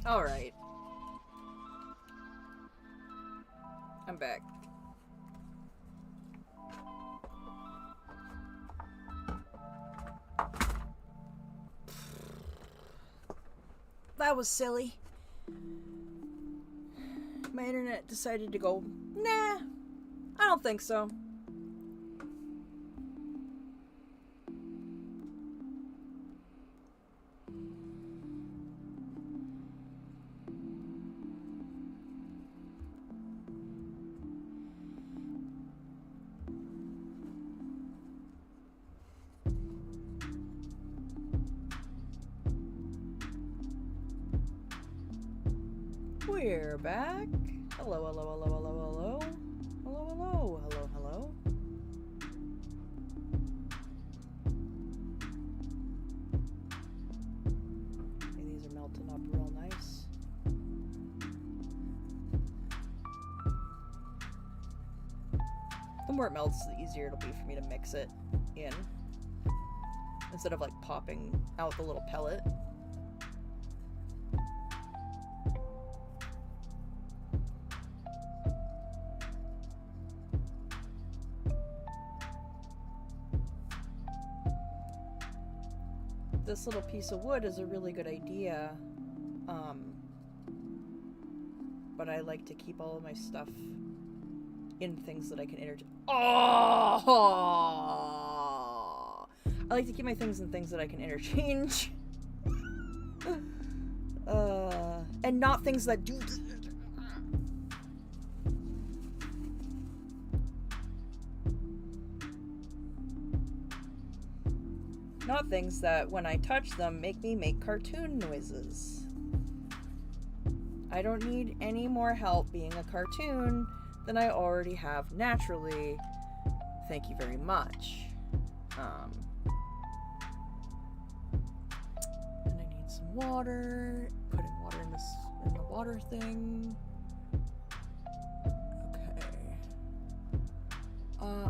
Alright. I'm back. That was silly. My internet decided to go, nah, I don't think so. We're back. Hello, hello, hello, hello, hello. Hello, hello, hello, hello. Okay, these are melting up real nice. The more it melts, the easier it'll be for me to mix it in. Instead of like popping out the little pellet. This little piece of wood is a really good idea, but I like to keep all of my stuff in things that I can interchange. Oh! I like to keep my things in things that I can interchange. And not things that do... Not things that, when I touch them, make me make cartoon noises. I don't need any more help being a cartoon than I already have naturally. Thank you very much. And I need some water. Putting water in the water thing.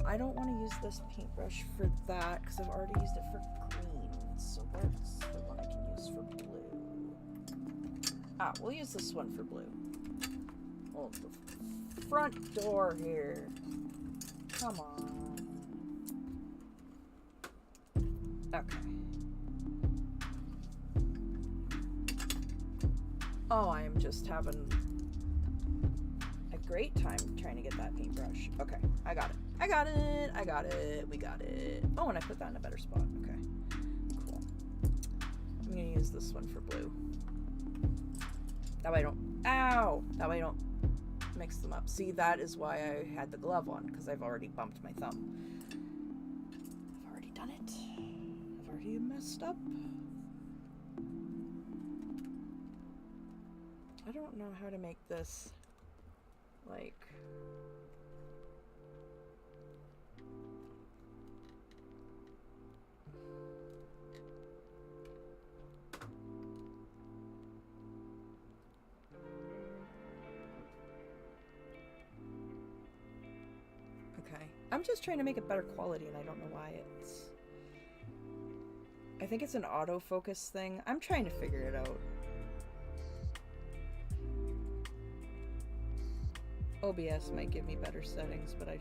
I don't want to use this paintbrush for that because I've already used it for green. So where's the one I can use for blue? Ah, we'll use this one for blue. Oh, the front door here. Come on. Okay. Oh, I am just having a great time trying to get that paintbrush. Okay, I got it. I got it. I got it. We got it. Oh, and I put that in a better spot. Okay. Cool. I'm going to use this one for blue. That way I don't... Ow! That way I don't mix them up. See, that is why I had the glove on, because I've already bumped my thumb. I've already done it. I've already messed up. I don't know how to make this, like... Okay. I'm just trying to make it better quality, and I don't know why it's... I think it's an autofocus thing. I'm trying to figure it out. OBS might give me better settings, but I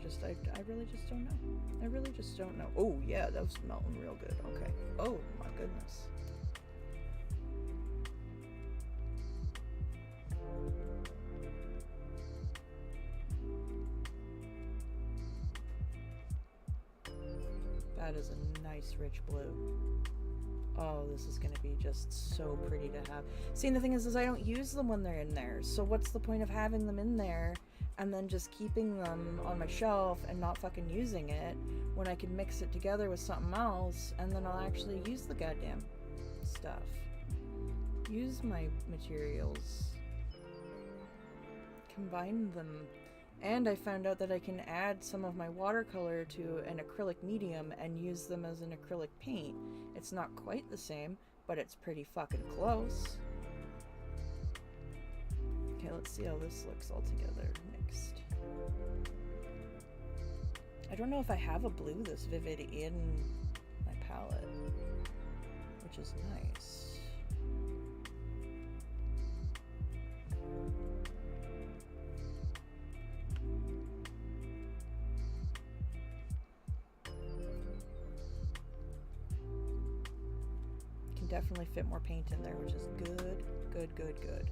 really just don't know. I really just don't know. Oh, yeah, that was melting real good. Okay. Oh, my goodness. That is a nice rich blue. Oh, this is going to be just so pretty to have. See, and the thing is I don't use them when they're in there. So what's the point of having them in there and then just keeping them on my shelf and not fucking using it when I can mix it together with something else and then I'll actually use the goddamn stuff. Use my materials. Combine them. And I found out that I can add some of my watercolor to an acrylic medium and use them as an acrylic paint. It's not quite the same, but it's pretty fucking close. Okay, let's see how this looks all together mixed. I don't know if I have a blue this vivid in my palette, which is nice. definitely fit more paint in there, which is good, good, good, good.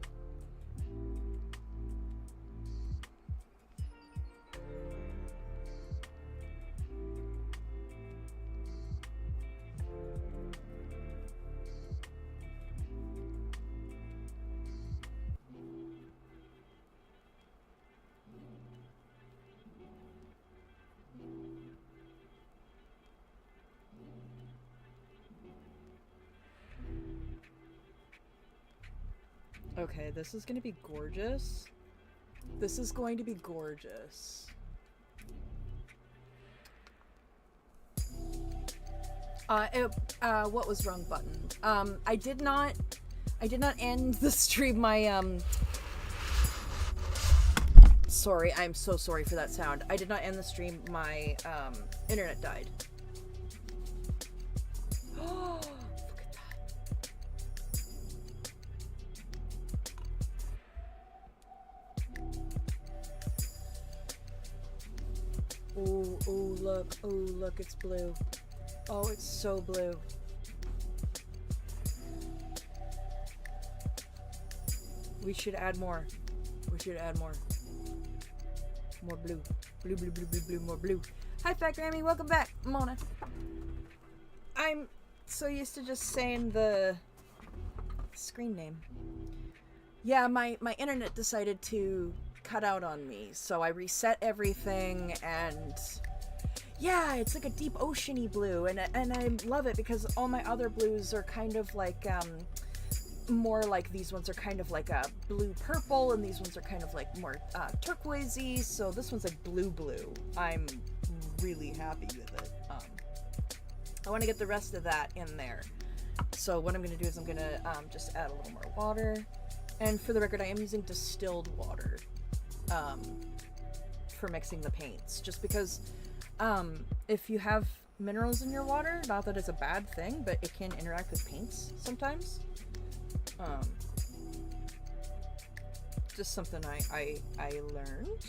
Okay, this is going to be gorgeous. This is going to be gorgeous. What was wrong button? I did not end the stream. Sorry, I'm so sorry for that sound. I did not end the stream. My, internet died. Oh, look at that. Oh, look, it's blue. Oh, it's so blue. We should add more. We should add more. More blue. Blue, blue, blue, blue, blue, more blue. Hi, Fat Grammy, welcome back. Mona. I'm so used to just saying the screen name. Yeah, my internet decided to cut out on me, so I reset everything, and yeah, it's like a deep oceany blue, and I love it because all my other blues are kind of like more like, these ones are kind of like a blue purple, and these ones are kind of like more turquoisey, so this one's like blue. I'm really happy with it. I want to get the rest of that in there, so what I'm going to do is I'm going to just add a little more water, and for the record, I am using distilled water for mixing the paints, just because if you have minerals in your water, not that it's a bad thing, but it can interact with paints sometimes. Just something I learned.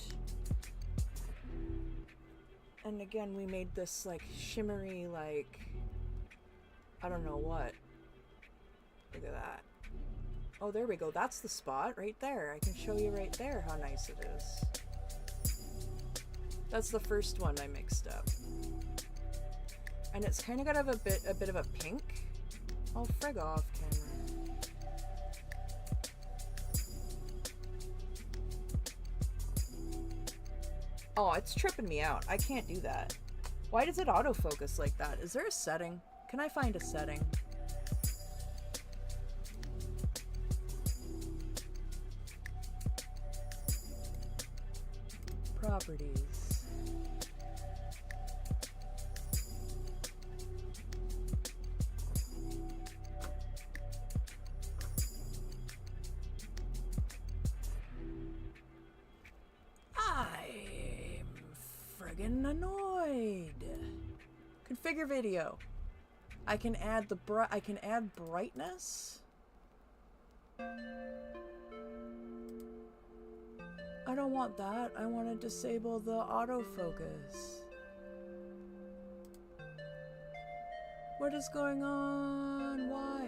And again, we made this like shimmery, like, I don't know what. Look at that. Oh, there we go. That's the spot right there. I can show you right there how nice it is. That's the first one I mixed up. And it's kind of got a bit of a pink. Oh, frig off, camera. Oh, it's tripping me out. I can't do that. Why does it autofocus like that? Is there a setting? Can I find a setting? Properties. I'm friggin' annoyed. Configure video. I can add brightness. I don't want that. I want to disable the autofocus. What is going on? Why?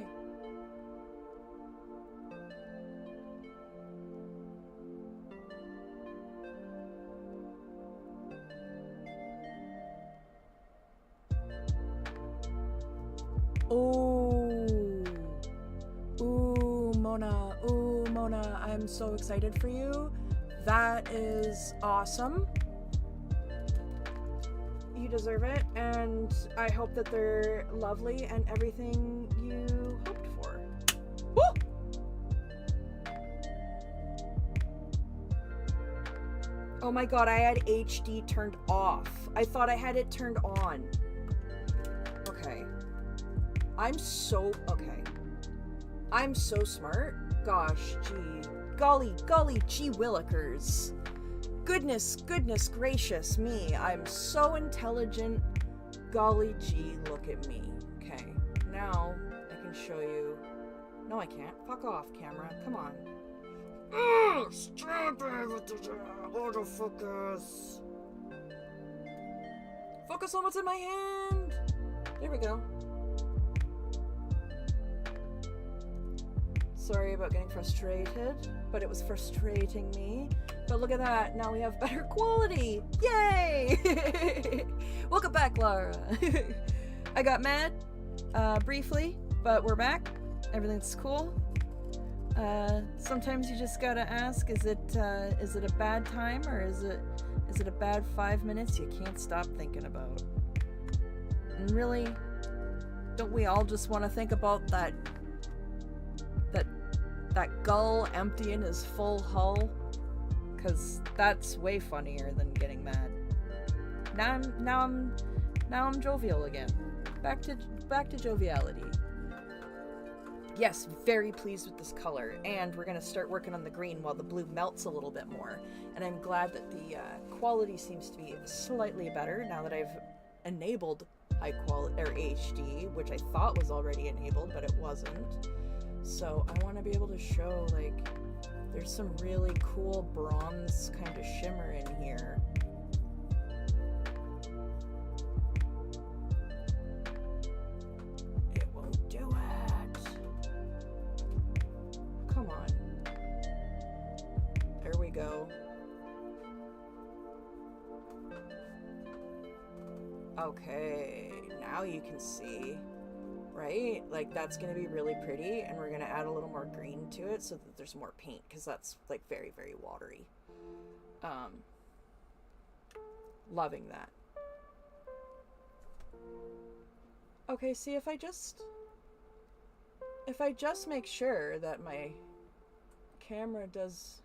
Ooh, Mona, I'm so excited for you. That is awesome. You deserve it, and I hope that they're lovely and everything you hoped for. Woo! Oh my god, I had HD turned off. I thought I had it turned on. Okay. I'm so smart. Gosh, gee. Golly, gee willikers. Goodness gracious me. I'm so intelligent. Golly gee, look at me. Okay, now I can show you. No, I can't. Fuck off, camera. Come on. Stop it with the autofocus. Focus on what's in my hand. There we go. Sorry about getting frustrated, but it was frustrating me. But look at that, now we have better quality! Yay! Welcome back, Laura! I got mad, briefly, but we're back. Everything's cool. Sometimes you just gotta ask, is it a bad time, or is it a bad 5 minutes you can't stop thinking about? And really, don't we all just want to think about that gull emptying his full hull? Because that's way funnier than getting mad. Now I'm jovial again. Back to joviality. Yes, very pleased with this color, and we're gonna start working on the green while the blue melts a little bit more. And I'm glad that the quality seems to be slightly better now that I've enabled high quality or HD, which I thought was already enabled, but it wasn't. So I want to be able to show, like, there's some really cool bronze kind of shimmer in here. It won't do it. Come on. There we go. Okay, now you can see. Right? Like, that's going to be really pretty, and we're going to add a little more green to it so that there's more paint, because that's, like, very, very watery. Loving that. Okay, see, if I just make sure that my camera does...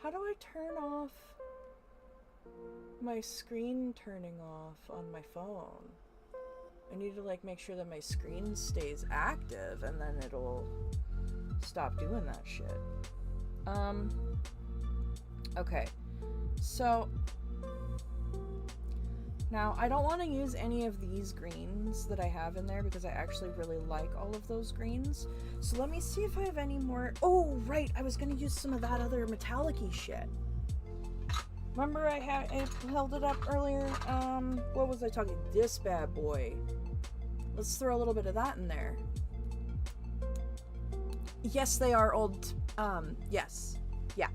How do I turn off my screen turning off on my phone? I need to, like, make sure that my screen stays active, and then it'll stop doing that shit. Okay. So, now, I don't want to use any of these greens that I have in there, because I actually really like all of those greens. So let me see if I have any more... Oh, right! I was going to use some of that other metallic-y shit. Remember I held it up earlier? What was I talking? This bad boy. Let's throw a little bit of that in there. Yes, they are old. Yes. Yeah,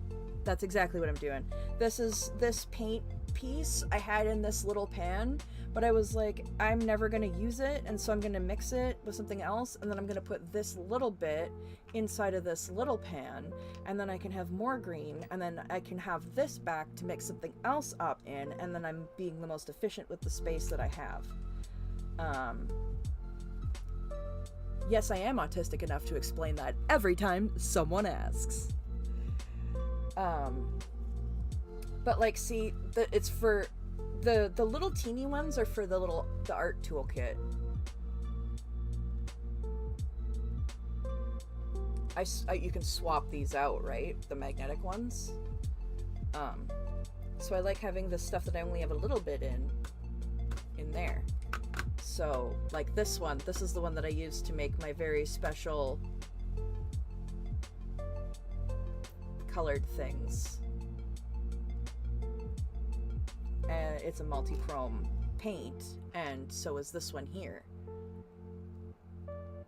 that's exactly what I'm doing. This paint piece I had in this little pan, but I was like, I'm never gonna use it, and so I'm gonna mix it with something else, and then I'm gonna put this little bit inside of this little pan, and then I can have more green, and then I can have this back to mix something else up in, and then I'm being the most efficient with the space that I have. Yes, I am autistic enough to explain that every time someone asks. But, like, see, it's for the little teeny ones are for the art toolkit. You can swap these out, right? The magnetic ones. So I like having the stuff that I only have a little bit in there. So, like this one, this is the one that I use to make my very special colored things. And it's a multi-chrome paint, and so is this one here.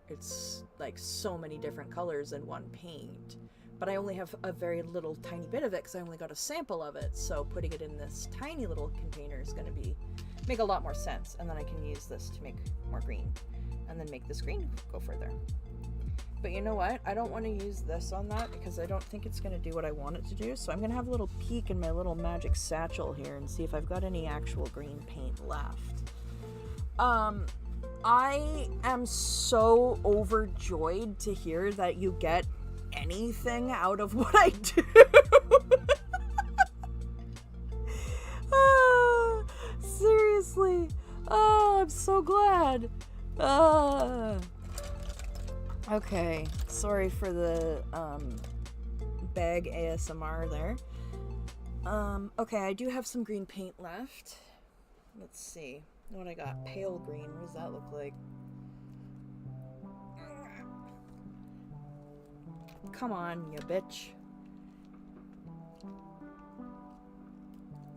It's like so many different colors in one paint, but I only have a very little tiny bit of it because I only got a sample of it, so putting it in this tiny little container is going to make a lot more sense, and then I can use this to make more green, and then make this green go further. But you know what? I don't want to use this on that because I don't think it's going to do what I want it to do, so I'm going to have a little peek in my little magic satchel here and see if I've got any actual green paint left. I am so overjoyed to hear that you get anything out of what I do. Seriously. Oh, I'm so glad. Okay, sorry for the bag ASMR there. Okay, I do have some green paint left. Let's see what I got. Pale green, what does that look like? Come on, you bitch.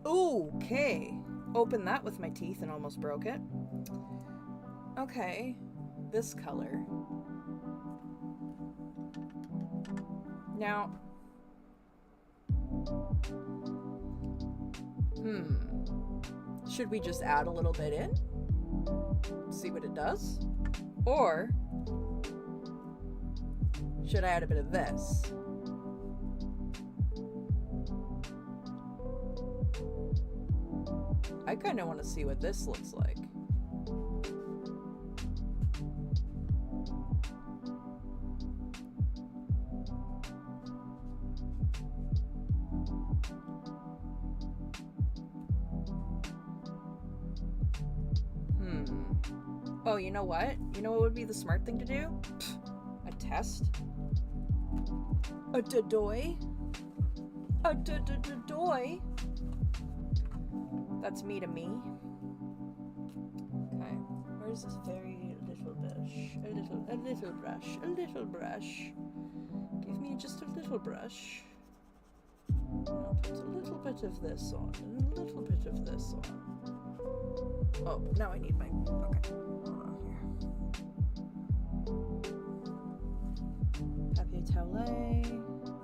Okay, opened that with my teeth and almost broke it. Okay, this color. Now, should we just add a little bit in? See what it does? Or should I add a bit of this? I kind of want to see what this looks like. Oh, you know what? You know what would be the smart thing to do? A test? A doy? A doy? That's me to me. Okay. Where's this very little brush? A little brush. A little brush. Give me just a little brush. And I'll put a little bit of this on. And a little bit of this on. Oh, now I need my... Okay. Hold on here. Papier towel.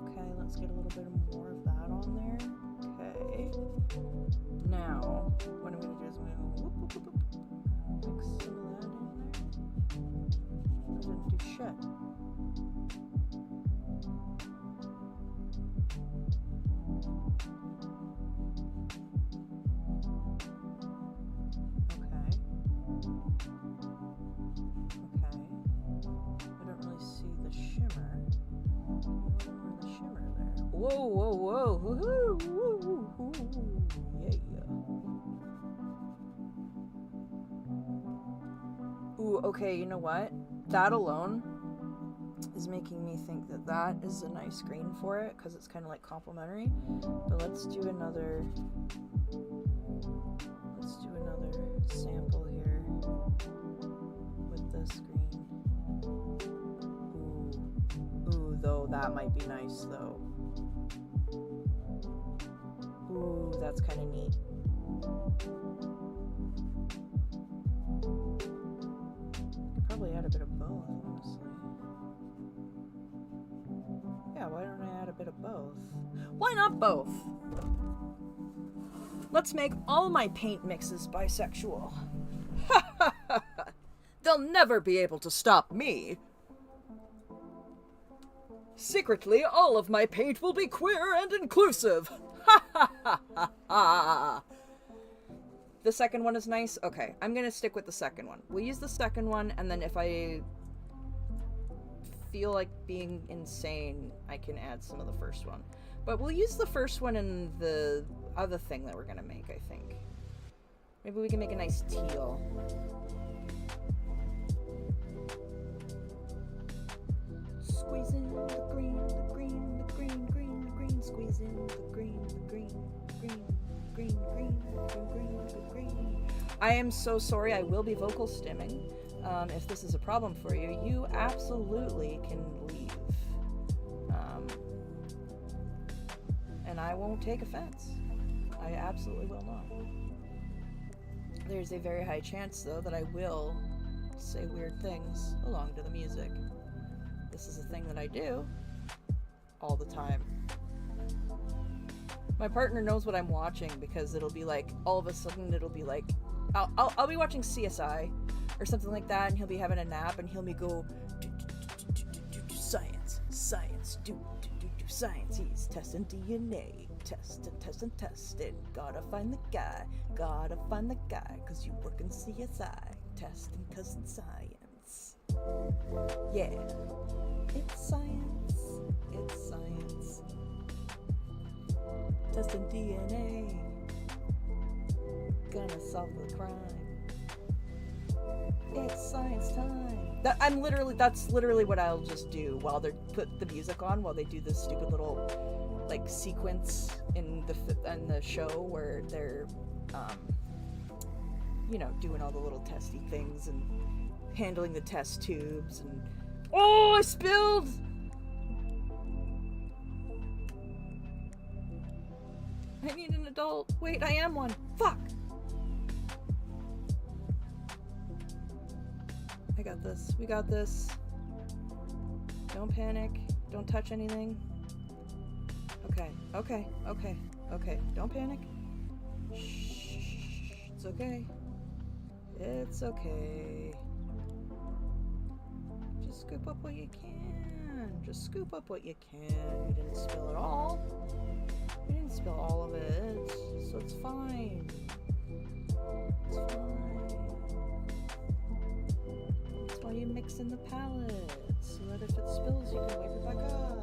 Okay, let's get a little bit more of that on there. Okay. Now, what I'm going to do is I'm going to whoop, whoop, whoop, whoop, mix some of that in there. I didn't do shit. Whoa, whoa, whoa, woohoo, woo, woo, woo, yeah. Ooh, okay, you know what? That alone is making me think that that is a nice green for it, because it's kind of like complementary. But let's do another sample here with this green. Ooh, though, that might be nice, though. Ooh, that's kind of neat. Could probably add a bit of both, honestly. Yeah, why don't I add a bit of both? Why not both? Let's make all my paint mixes bisexual. Ha ha ha ha! They'll never be able to stop me. Secretly, all of my paint will be queer and inclusive. Ha ha ha ha ha! The second one is nice? Okay, I'm gonna stick with the second one. We'll use the second one, and then if I feel like being insane, I can add some of the first one. But we'll use the first one in the other thing that we're gonna make, I think. Maybe we can make a nice teal. Squeezing the green, the green, the green, green, the green, squeezing the green, the green, green, green, green, green, green, green. I am so sorry, I will be vocal stimming. If this is a problem for you, you absolutely can leave. And I won't take offense. I absolutely will not. There's a very high chance, though, that I will say weird things along to the music. This is a thing that I do all the time. My partner knows what I'm watching because it'll be like, all of a sudden it'll be like, I'll be watching CSI or something like that, and he'll be having a nap, and he'll be go, science, science, do science. He's testing DNA, testing. Gotta find the guy, cause you work in CSI, testing cause it's science. Yeah, it's science, testing DNA, gonna solve the crime. It's science time. That's literally what I'll just do while they put the music on, while they do this stupid little like sequence in the show where they're you know, doing all the little testy things and handling the test tubes and oh, I spilled. I need an adult. Wait, I am one. Fuck. I got this. We got this. Don't panic. Don't touch anything. Okay, okay, okay, okay. Don't panic. Shh. It's okay. It's okay. Just scoop up what you can. Just scoop up what you can. You didn't spill it all. You didn't spill all of it, so it's fine. It's fine. That's why you mix in the palette, so that if it spills, you can wipe it back up.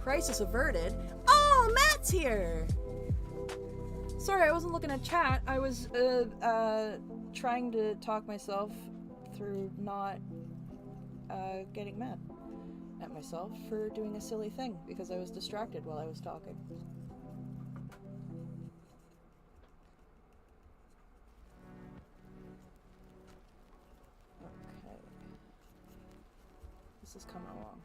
Crisis averted. Oh, Matt's here! Sorry, I wasn't looking at chat. I was trying to talk myself through not getting mad at myself for doing a silly thing because I was distracted while I was talking. Okay. This is coming along.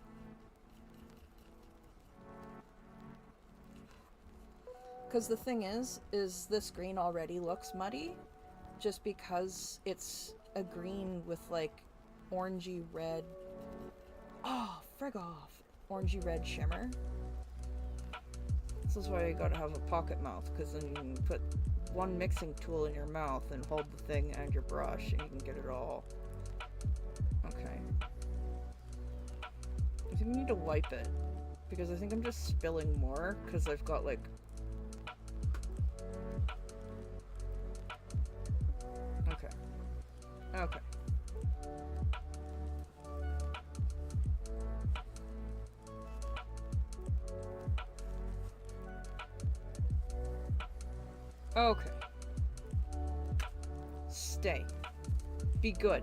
Because the thing is this green already looks muddy just because it's a green with like orangey red. Oh, frig off. Orangey red shimmer. This is why you gotta have a pocket mouth, because then you can put one mixing tool in your mouth and hold the thing and your brush and you can get it all. Okay. I think we need to wipe it, because I think I'm just spilling more because I've got like... Okay. Okay. Okay. Stay. Be good.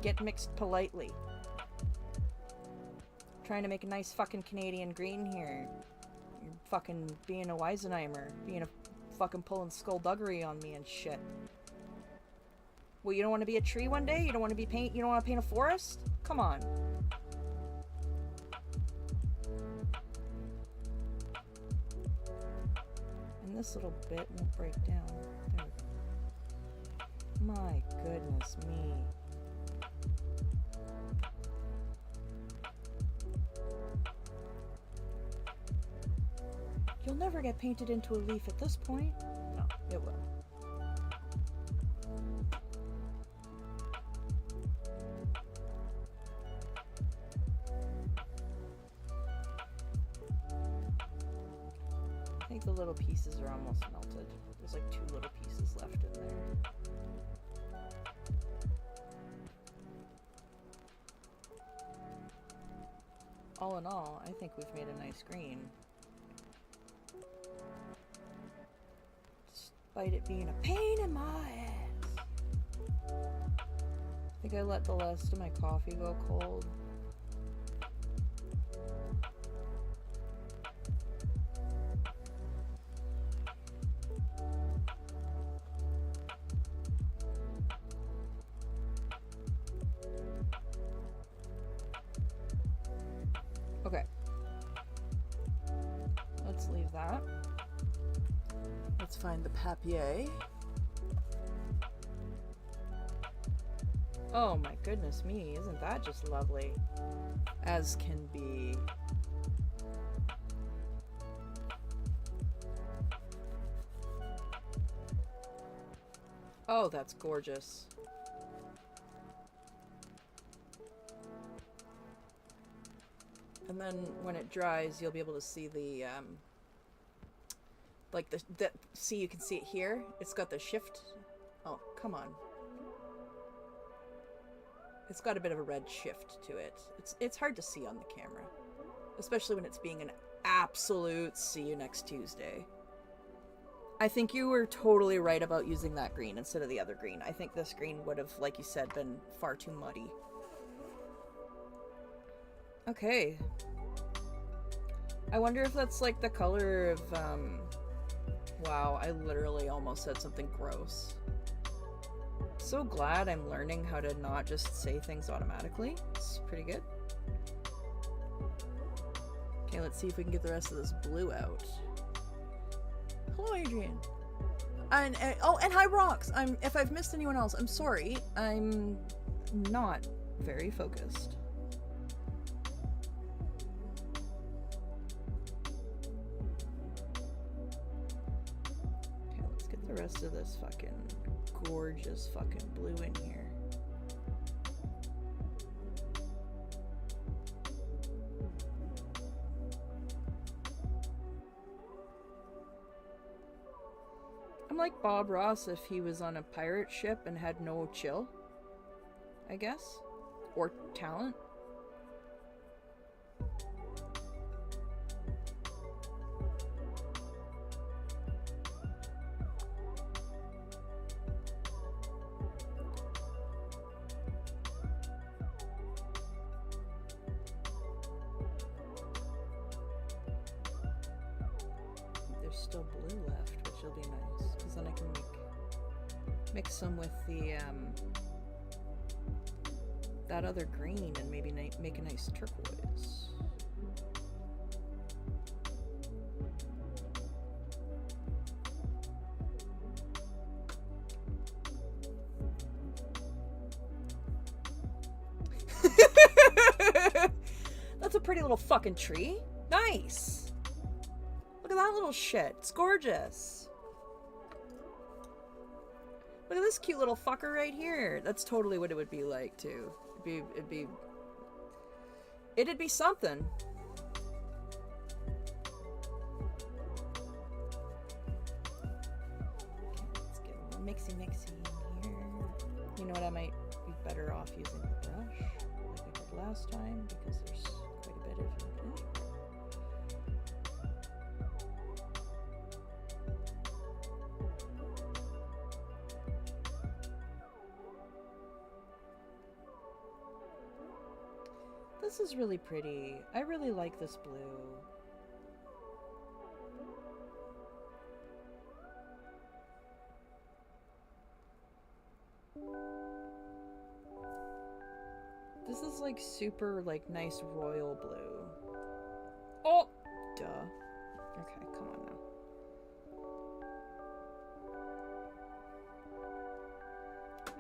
Get mixed politely. Trying to make a nice fucking Canadian green here. You're fucking being a Weisenheimer. Being a fucking pulling skullduggery on me and shit. Well, you don't want to be a tree one day? You don't want to be you don't want to paint a forest? Come on. And this little bit won't break down. There we go. My goodness me. You'll never get painted into a leaf at this point. No, it will. I think the little pieces are almost melted. There's like 2 little pieces left in there. All in all, I think we've made a nice green. Despite it being a pain in my ass. I think I let the rest of my coffee go cold. Okay. Let's leave that. Let's find the papier. Oh my goodness me, isn't that just lovely? As can be. Oh, that's gorgeous. And then when it dries, you'll be able to see the, like see, you can see it here. It's got the shift. Oh, come on. It's got a bit of a red shift to it. It's hard to see on the camera, especially when it's being an absolute see you next Tuesday. I think you were totally right about using that green instead of the other green. I think this green would have, like you said, been far too muddy. Okay. I wonder if that's like the color of, wow, I literally almost said something gross. So glad I'm learning how to not just say things automatically. It's pretty good. Okay, let's see if we can get the rest of this blue out. Hello, Adrian. And oh, and hi, Rox. If I've missed anyone else, I'm sorry. I'm not very focused. Okay, let's get the rest of this fucking gorgeous fucking blue in here. I'm like Bob Ross if he was on a pirate ship and had no chill, I guess. Or talent. There's still blue left, which will be nice, because then I can mix some with the that other green and maybe make a nice turquoise. That's a pretty little fucking tree. Nice. Look at that little shit. It's gorgeous. Look at this cute little fucker right here. That's totally what it would be like too. It'd be something. Okay, let's get a little mixy in here. You know what? I might be better off using the brush like I did last time because there's quite a bit of it. This is really pretty. I really like this blue. This is like super like nice royal blue. Oh, duh. Okay, come on now.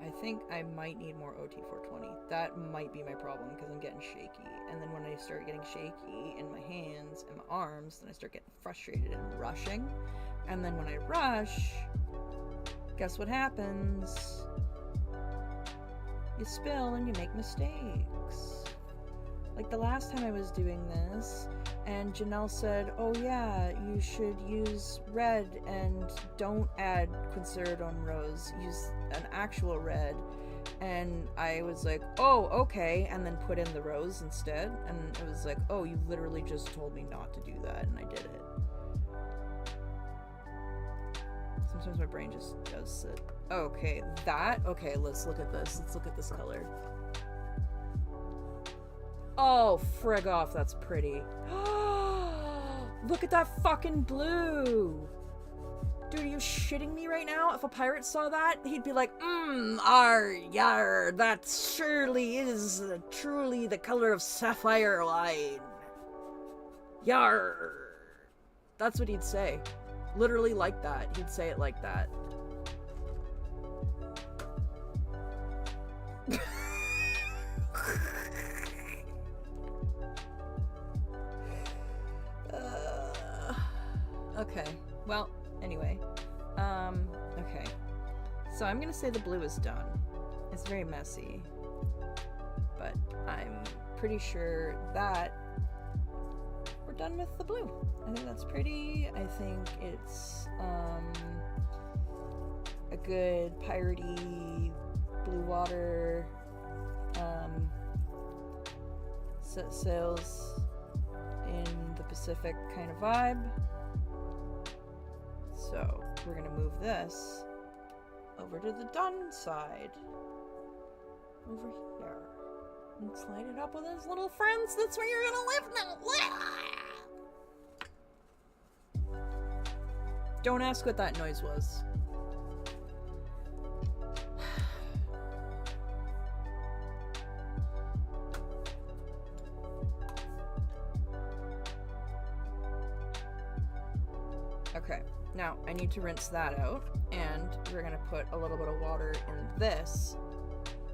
I think I might need more OT420. That might be my problem because I'm getting shaky. And then when I start getting shaky in my hands and my arms, then I start getting frustrated and rushing. And then when I rush, guess what happens? You spill and you make mistakes. Like the last time I was doing this, and Janelle said, oh yeah, you should use red and don't add Quinceradone Rose, use an actual red. And I was like, oh, okay, and then put in the rose instead. And it was like, oh, you literally just told me not to do that, and I did it. Sometimes my brain just does it. Okay, that? Okay, let's look at this. Let's look at this color. Oh, frig off, that's pretty. Look at that fucking blue. Dude, are you shitting me right now? If a pirate saw that, he'd be like, yar, that surely is truly the color of sapphire line. Yar. That's what he'd say. Literally like that. He'd say it like that. Okay, well, anyway, okay, so I'm gonna say the blue is done. It's very messy, but I'm pretty sure that we're done with the blue. I think that's pretty. I think it's, a good piratey blue water, set sails in the Pacific kind of vibe. So we're gonna move this over to the done side, over here, and slide it up with his little friends. That's where you're gonna live now. Don't ask what that noise was. Okay. Now, I need to rinse that out, and we're going to put a little bit of water in this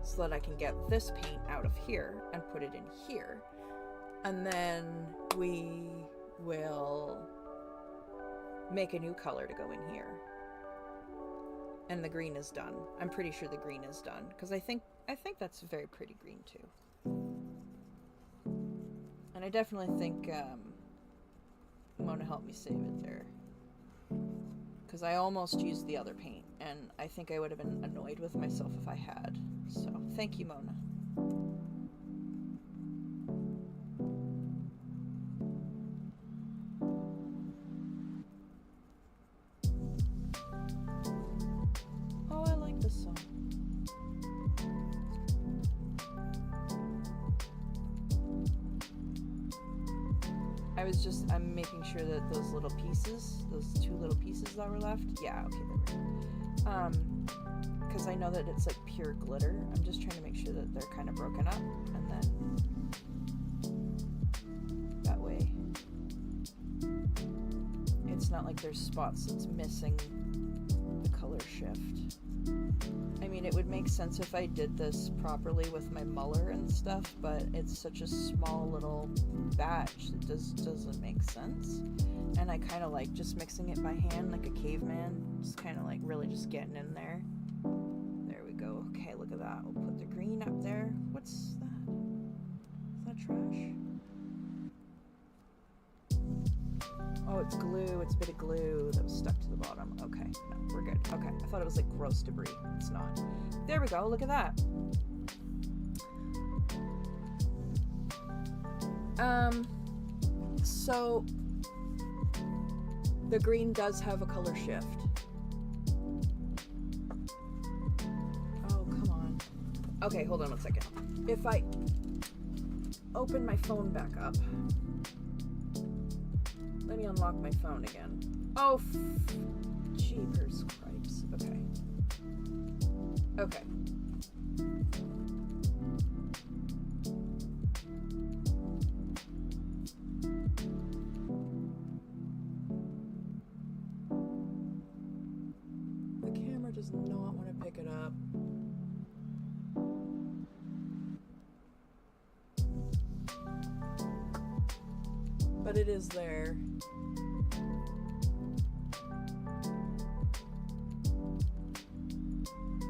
so that I can get this paint out of here and put it in here. And then we will make a new color to go in here. And the green is done. I'm pretty sure the green is done, because I think that's a very pretty green too. And I definitely think Mona helped me save it there, because I almost used the other paint, and I think I would have been annoyed with myself if I had. So thank you, Mona. Oh, I like this song. I'm making sure that those little pieces, those two little pieces that were left, yeah, okay, there we go. Because I know that it's like pure glitter. I'm just trying to make sure that they're kind of broken up, and then that way it's not like there's spots that's missing the color shift. I mean, it would make sense if I did this properly with my muller and stuff, but it's such a small little batch, it doesn't make sense. And I kind of like just mixing it by hand like a caveman, just kind of like really just getting in there. There we go. Okay, look at that. We'll put the green up there. What's that? Is that trash? Oh, it's glue. It's a bit of glue that was stuck to the bottom. Okay, no, we're good. Okay, I thought it was like gross debris. It's not. There we go. Look at that. So the green does have a color shift. Oh, come on. Okay, hold on one second. If I open my phone back up, let me unlock my phone again. Oh, jeepers cripes. Okay. Okay. The camera does not want to pick it up. But it is there.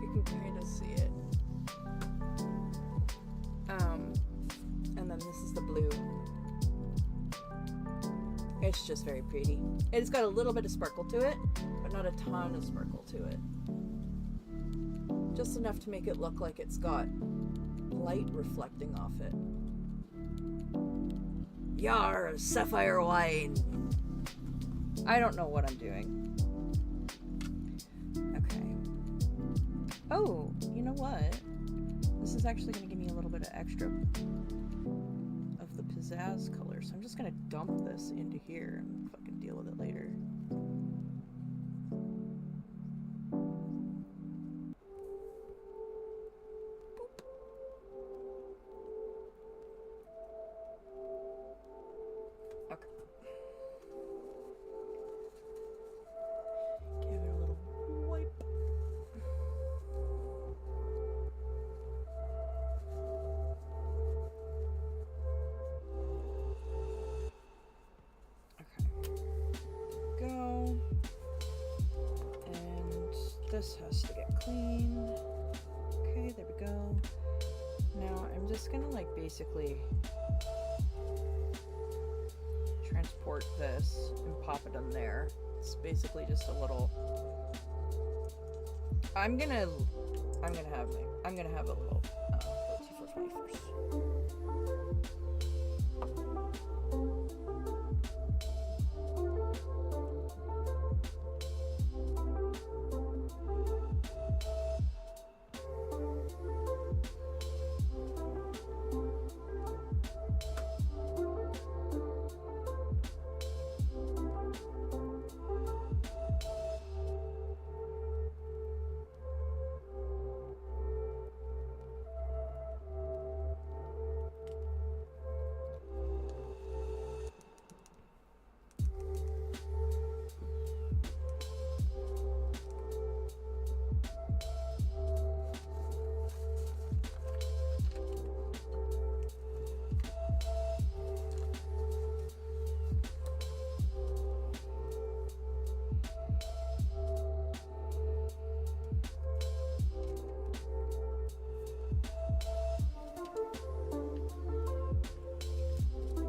You can kind of see it. And then this is the blue. It's just very pretty. It's got a little bit of sparkle to it, but not a ton of sparkle to it. Just enough to make it look like it's got light reflecting off it. Yar, sapphire wine. I don't know what I'm doing. Okay. Oh, you know what? This is actually going to give me a little bit of extra of the pizzazz color. So I'm just going to dump this into here and fucking deal with it later. This has to get cleaned. Okay, there we go. Now I'm just gonna like basically transport this and pop it in there. It's basically just a little. I'm gonna have a little T420 first.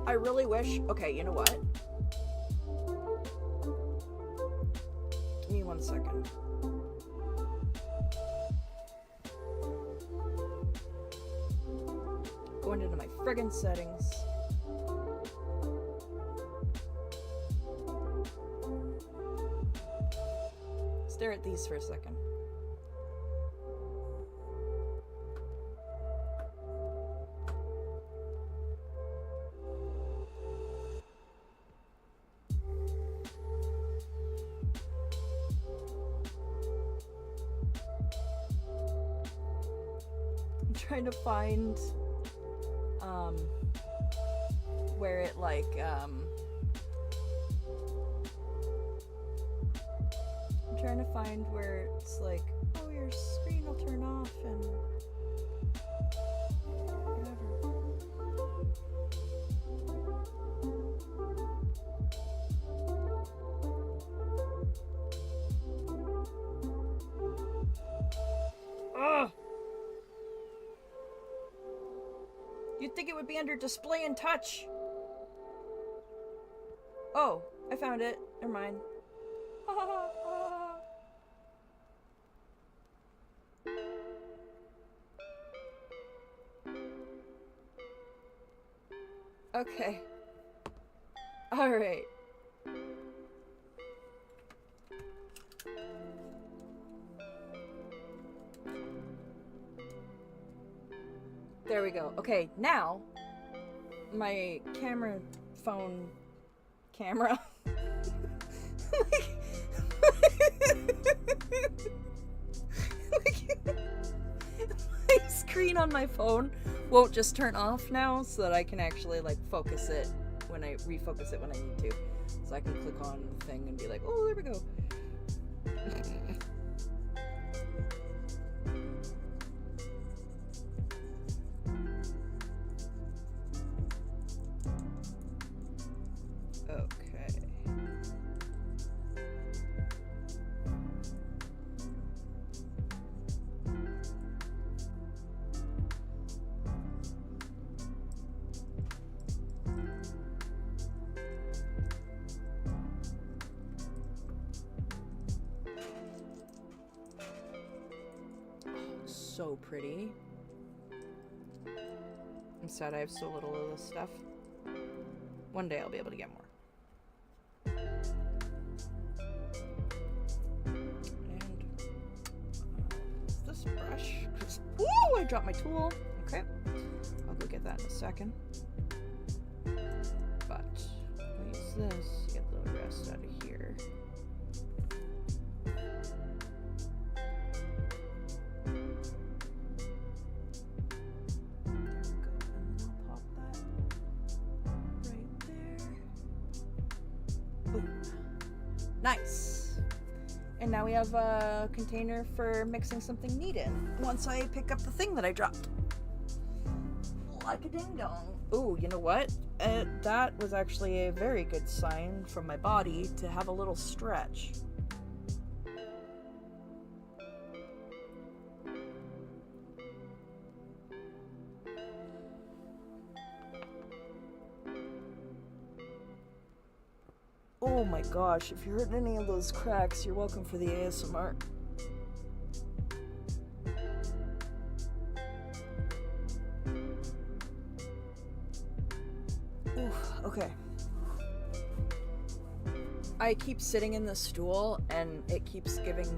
I really wish... Okay, you know what? Give me 1 second. Going into my friggin' settings. Stare at these for a second. I'm trying to find where it like I'm trying to find where it's like, oh, your screen will turn off and whatever. Ugh! You'd think it would be under display and touch. Oh, I found it. Never mind. Okay. Alright. There we go. Okay, now my camera my screen on my phone won't just turn off now, so that I can actually like focus it when I refocus it when I need to. So I can click on the thing and be like, oh, there we go. So pretty. I'm sad I have so little of this stuff. One day I'll be able to get more. And this brush. Ooh, I dropped my tool. Okay. I'll go get that in a second. But I'll use this to get the rest out of here. Nice. And now we have a container for mixing something neat in once I pick up the thing that I dropped. Like a ding dong. Ooh, you know what? That was actually a very good sign from my body to have a little stretch. Oh my gosh, if you heard any of those cracks, you're welcome for the ASMR. Ooh, okay. I keep sitting in the stool and it keeps giving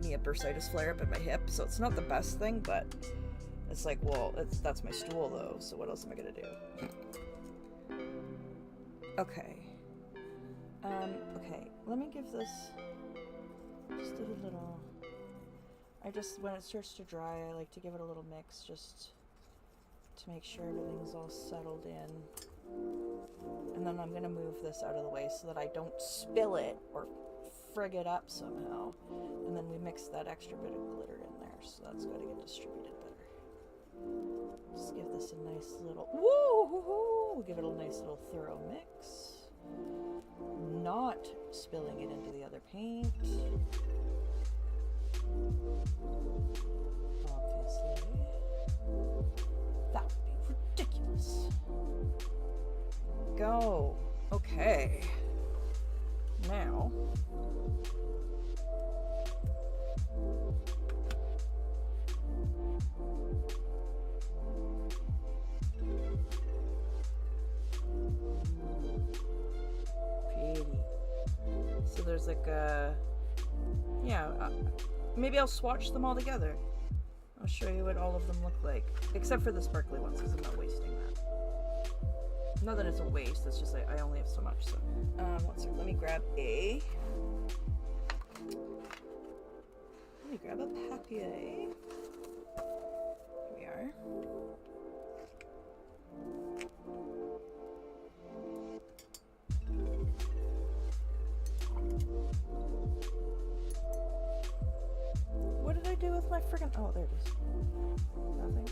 me a bursitis flare up at my hip, so it's not the best thing, but it's like, well, that's my stool though, so what else am I gonna do? Okay. Okay, let me give this just a little, when it starts to dry, I like to give it a little mix just to make sure everything's all settled in. And then I'm gonna move this out of the way so that I don't spill it or frig it up somehow. And then we mix that extra bit of glitter in there, so that's gotta get distributed better. Just give this a nice little, woo-hoo-hoo! Give it a nice little thorough mix. Not spilling it into the other paint. Obviously. That would be ridiculous. go. Okay. Now. Pretty. So there's like a... Yeah, maybe I'll swatch them all together. I'll show you what all of them look like. Except for the sparkly ones, because I'm not wasting that. Not that it's a waste, it's just like I only have so much, so... one second, let me grab a... Let me grab a papier. Here we are. What did I do with my friggin'... Oh, there it is. Nothing.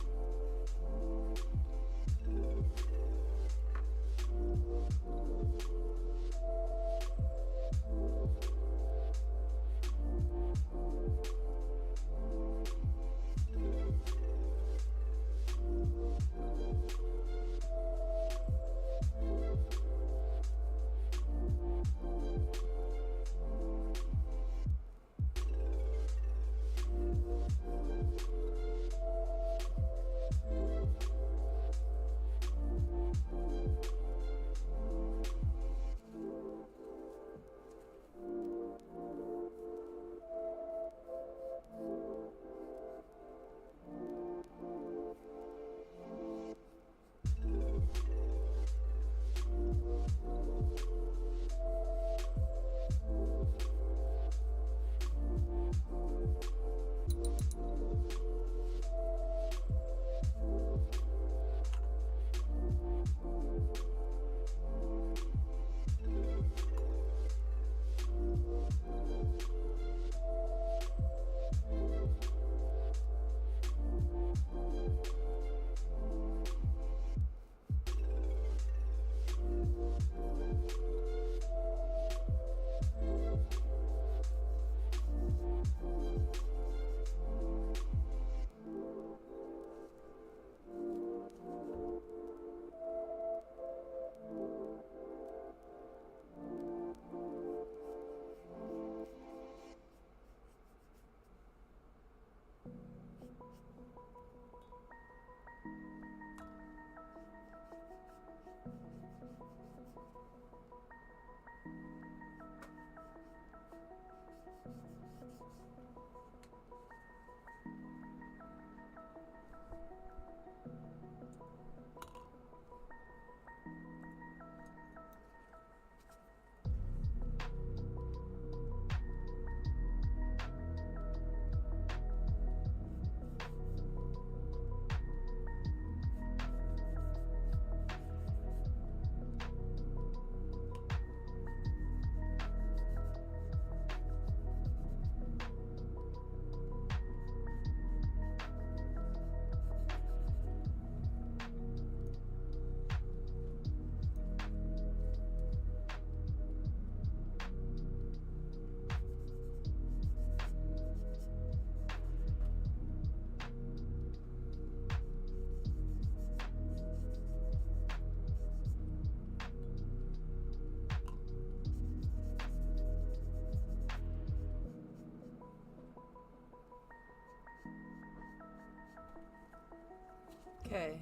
Okay.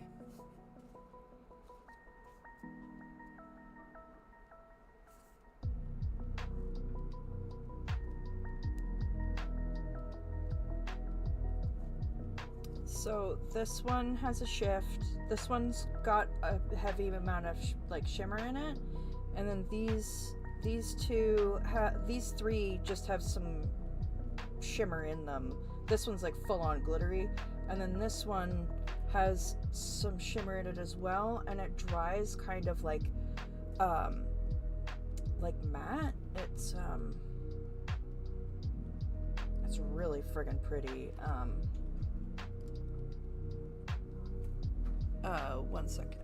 So this one has a shift. This one's got a heavy amount of like shimmer in it, and then these three just have some shimmer in them. This one's like full on glittery, and then this one has some shimmer in it as well, and it dries kind of like matte. It's really friggin' pretty. One second.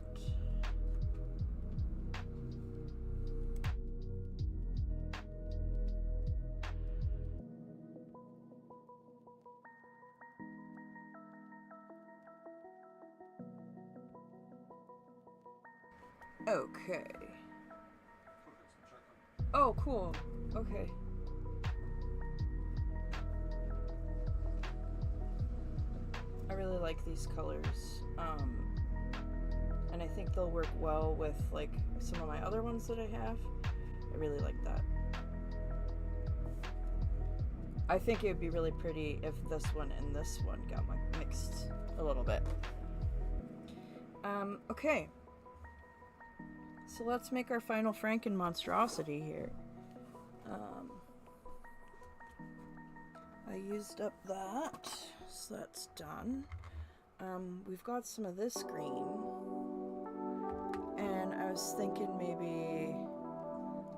Okay. Oh, cool. Okay. I really like these colors. And I think they'll work well with like some of my other ones that I have. I really like that. I think it would be really pretty if this one and this one got mixed a little bit. Okay. So let's make our final Franken monstrosity here. I used up that, so that's done. We've got some of this green, and I was thinking maybe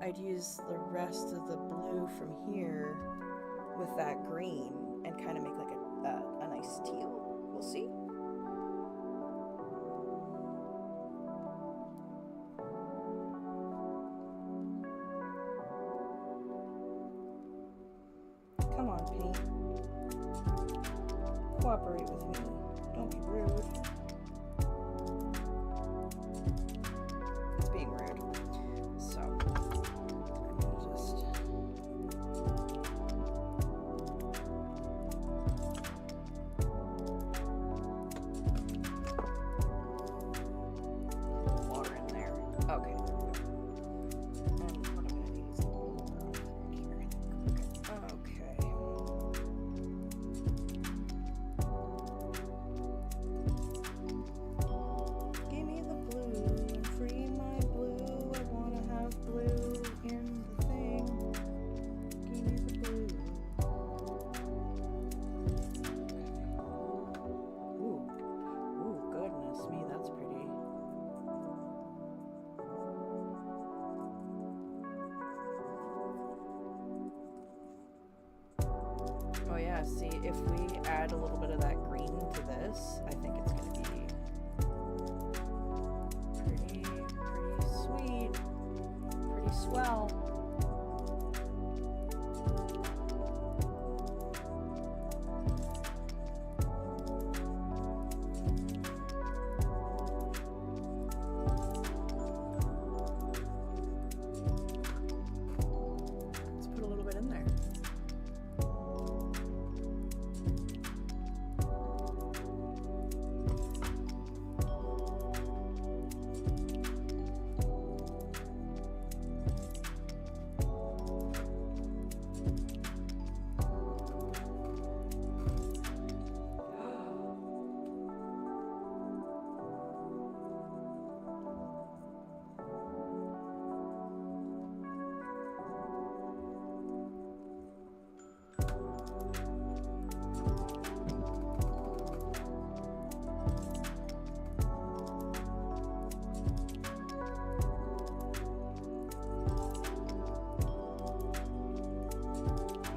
I'd use the rest of the blue from here with that green and kind of make like a nice teal. We'll see. Come on, paint. Cooperate with me. Don't be rude. It's being rude. So, I'm gonna just... water in there. Okay, there we go. And what I'm gonna need is a little here, I think. Okay. Give me the blue and free my blue. I wanna have blue in the thing. Give me the blue. Ooh, goodness me, that's pretty. Oh yeah, see, if we add a little bit of that green to this, I think it's gonna be pretty sweet, pretty swell. Let's put a little bit in there.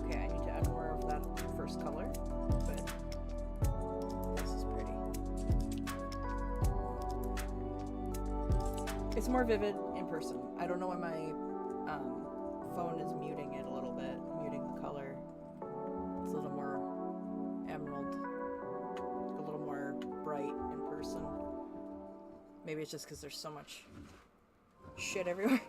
Okay, I need to add more of that first color, but this is pretty. It's more vivid in person. I don't know why my phone is muting it a little bit, muting the color. It's a little more emerald, a little more bright in person. Maybe it's just because there's so much shit everywhere.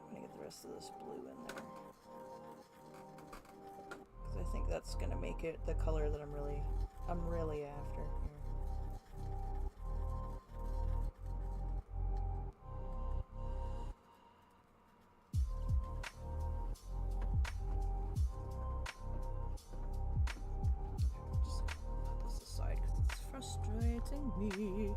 I'm gonna get the rest of this blue in there, because I think that's gonna make it the color that I'm really after here. Just put this aside because it's frustrating me.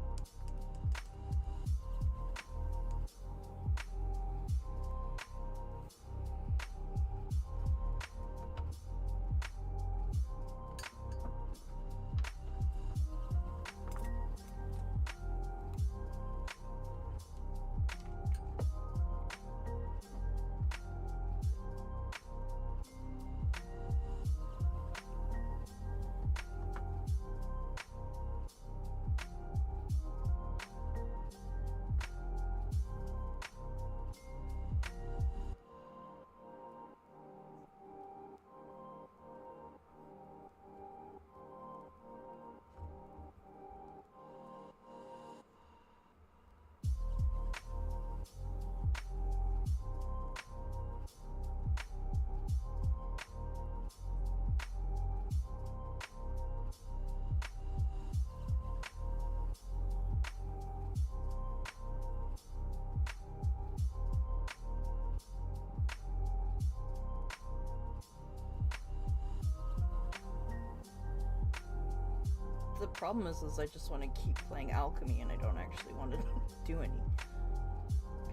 the problem is I just want to keep playing alchemy and I don't actually want to do any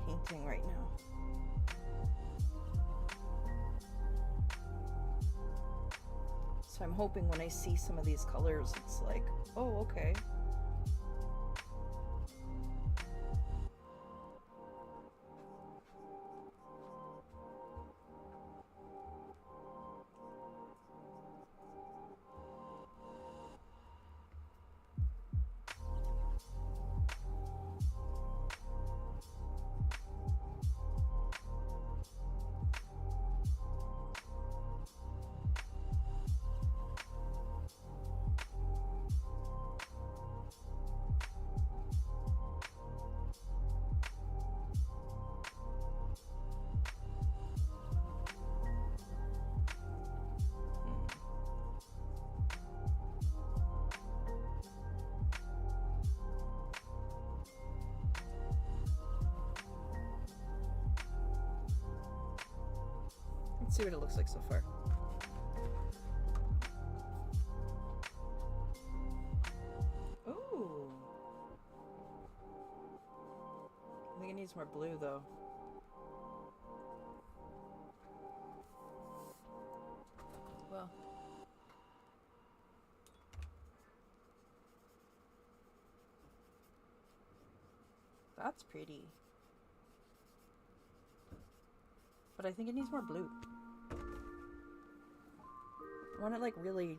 painting right now. So I'm hoping when I see some of these colors, it's like, oh, okay. Let's see what it looks like so far. Ooh. I think it needs more blue though. Well. That's pretty. But I think it needs more blue. I want it like really...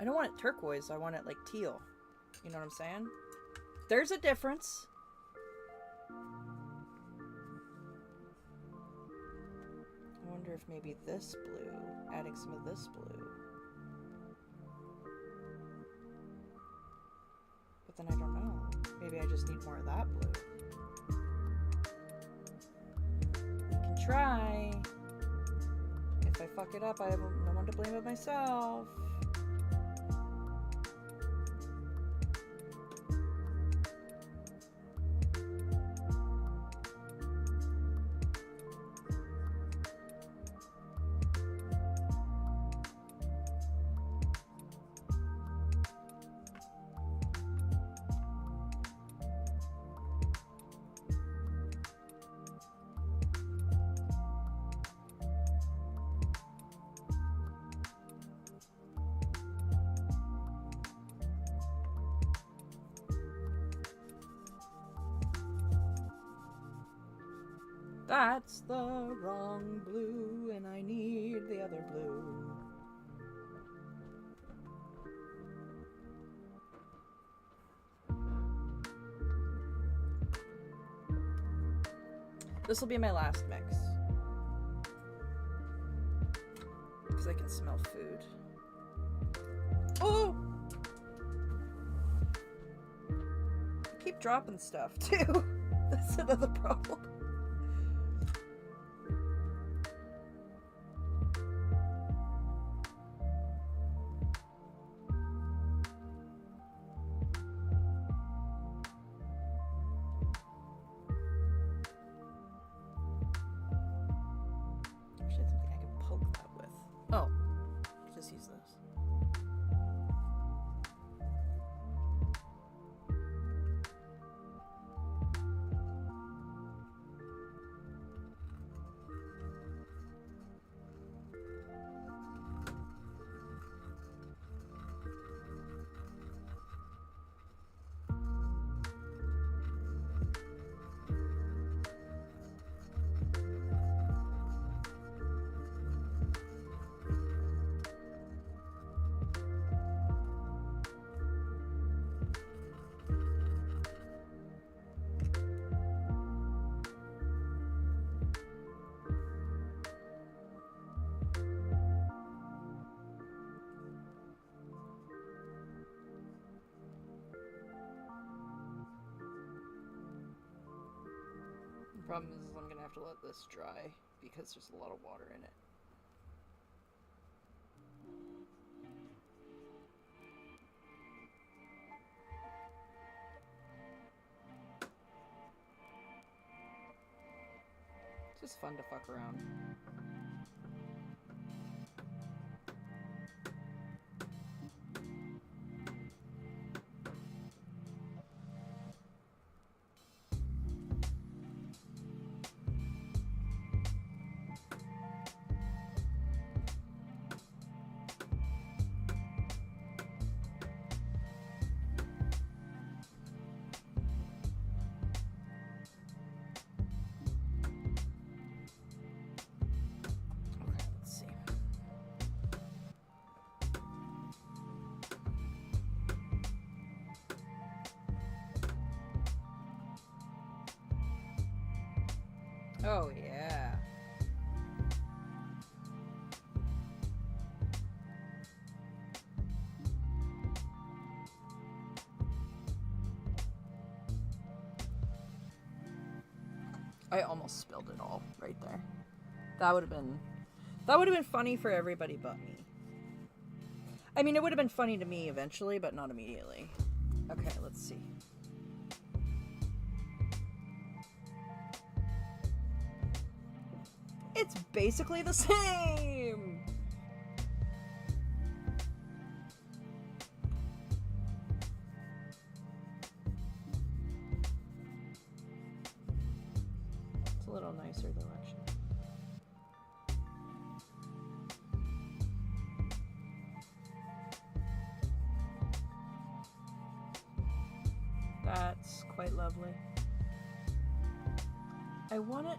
I don't want it turquoise, I want it like teal. You know what I'm saying? There's a difference. I wonder if maybe this blue, adding some of this blue. But then I don't know. Maybe I just need more of that blue. I can try. If I fuck it up, I have no one to blame but myself. That's the wrong blue, and I need the other blue. This will be my last mix. Because I can smell food. Oh! I keep dropping stuff, too. That's another problem. The problem is I'm gonna have to let this dry because there's a lot of water in it. It's just fun to fuck around. Oh, yeah. I almost spilled it all right there. That would have been funny for everybody but me. I mean, it would have been funny to me eventually, but not immediately. Okay, let's see. It's basically the same! It's a little nicer though, actually. That's quite lovely. I want it...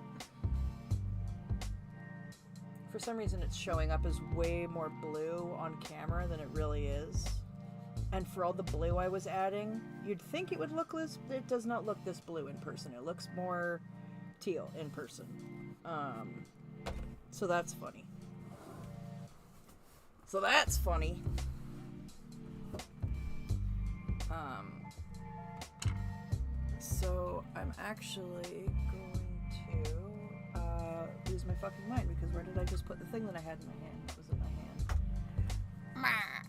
For some reason it's showing up as way more blue on camera than it really is. And for all the blue I was adding, you'd think it would look this... It does not look this blue in person. It looks more teal in person. So that's funny. So I'm actually going to lose my fucking mind because where did I just put the thing that I had in my hand? It was in my hand.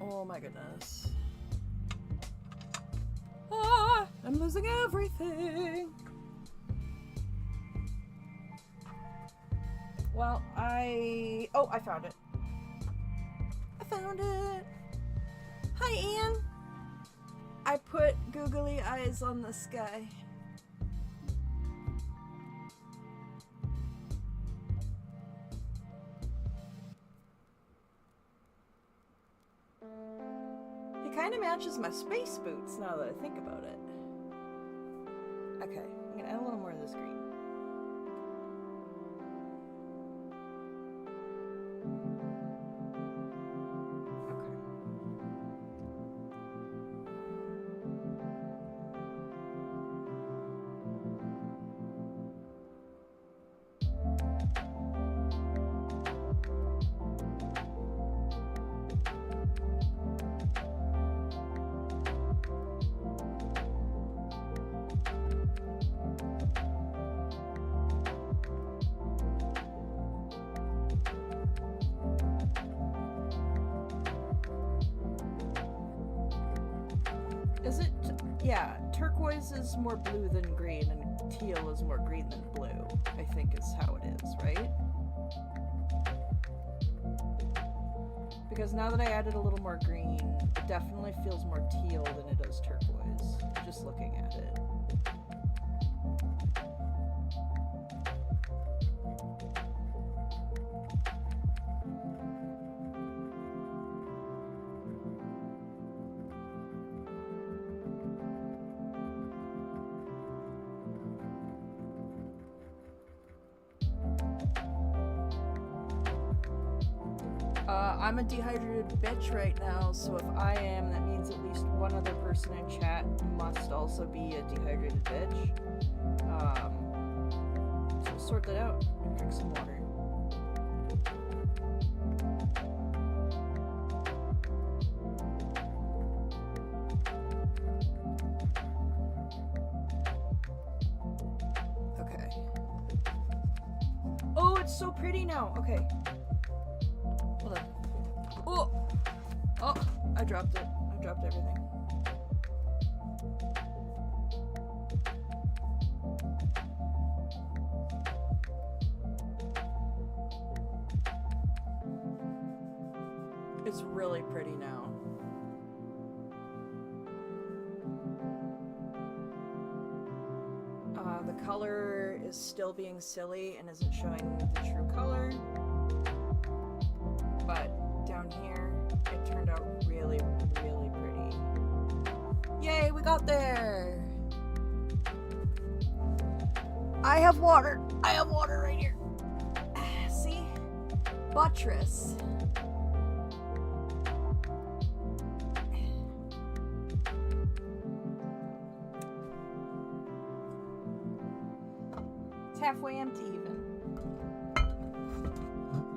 Oh my goodness. Ah, I'm losing everything. Well, I found it. Hi, Ian. I put googly eyes on the sky. It kind of matches my space boots now that I think about it. Okay, I'm gonna add a little more of this green. Is it? Yeah, turquoise is more blue than green, and teal is more green than blue, I think is how it is, right? Because now that I added a little more green, it definitely feels more teal than it does turquoise, just looking at it. I'm a dehydrated bitch right now, so if I am, that means at least one other person in chat must also be a dehydrated bitch. So sort that out and drink some water. Okay. Oh, it's so pretty now. Okay. Hold on. Oh, I dropped it. I dropped everything. It's really pretty now. The color is still being silly and isn't showing the true color. But down here, it turned out really, really pretty. Yay, we got there! I have water. I have water right here. See? Buttress. halfway empty even.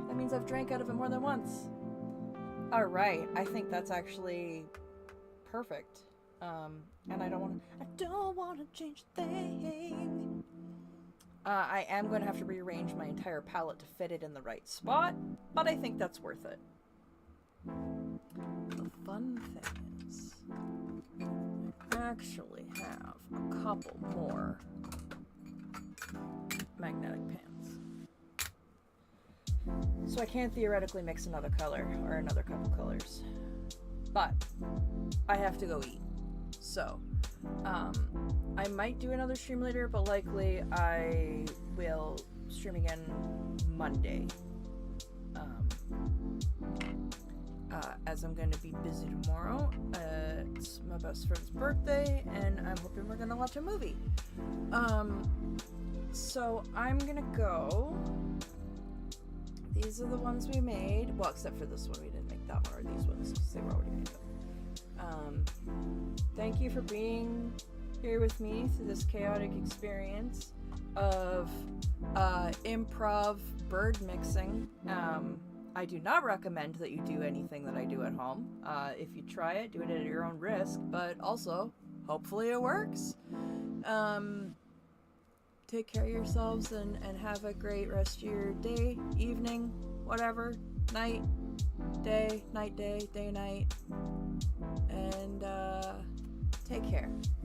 That means I've drank out of it more than once. Alright, I think that's actually perfect. And I don't want to change a thing. I am going to have to rearrange my entire palette to fit it in the right spot, but I think that's worth it. The fun thing is, I actually have a couple more magnetic pans. So I can theoretically mix another color, or another couple colors. But I have to go eat. So, I might do another stream later, but likely I will stream again Monday. As I'm going to be busy tomorrow. It's my best friend's birthday, and I'm hoping we're going to watch a movie. So I'm going to go. These are the ones we made. Well, except for this one. We didn't make that one, or these ones, because they were already made. Thank you for being here with me through this chaotic experience of improv bird mixing. I do not recommend that you do anything that I do at home. If you try it, do it at your own risk, but also, hopefully it works. Take care of yourselves and have a great rest of your day, evening, whatever, night, day, night, day, day, night, and take care.